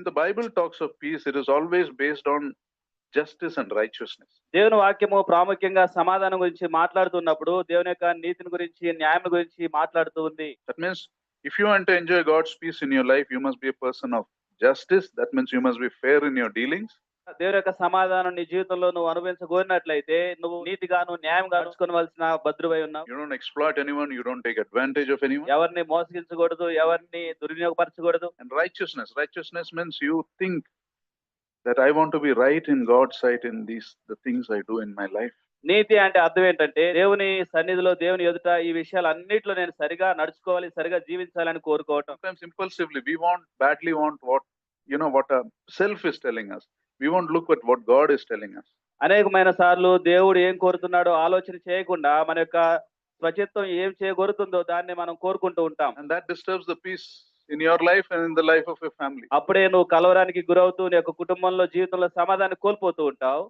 when the Bible talks of peace, it is always based on justice and righteousness. దేవుని వాక్యము ప్రాముఖ్యంగా సమాధానం గురించి మాట్లాడుతున్నప్పుడు దేవుని యొక్క నీతిని గురించి న్యాయం గురించి మాట్లాడుతూ ఉంది. That means if you want to enjoy God's peace in your life, you must be a person of justice. That means you must be fair in your dealings. దేవుని యొక్క సమాధానం నీ జీవితంలో నువ్వు అనుభవించగోరినట్లయితే నువ్వు నీతిగాను న్యాయంగా నడుచుకోవలసిన భద్రువై ఉన్నావు. You don't exploit anyone, you don't take advantage of anyone. ఎవరిని మోసగించకూడదు, ఎవరిని దుర్వినియోగపరచకూడదు. And righteousness means you think that I want to be right in God's sight in the things I do in my life. నీతి అంటే అర్థం ఏంటంటే దేవుని సన్నిధిలో దేవుని ఎదుట ఈ విషయాలు అన్నిట్లో నేను సరిగా నడుచుకోవాలి, సరిగా జీవించాలని కోరుకోవటం. Sometimes impulsively we badly want what self is telling us. We won't look at what God is telling us. అనేకమైన సార్లు దేవుడు ఏం కోరుతున్నాడో ఆలోచన చేయకుండా మన యొక్క స్వచిత్తం ఏం చేయగోరుతుందో దాన్ని మనం కోరుకుంటూ ఉంటాం. And that disturbs the peace in your life and in the life of your family. అప్పుడే నువ్వు కలవరానికి గురవుతూ నీ యొక్క కుటుంబంలో జీవితంలో సమాధానం కోల్పోతూ ఉంటావు.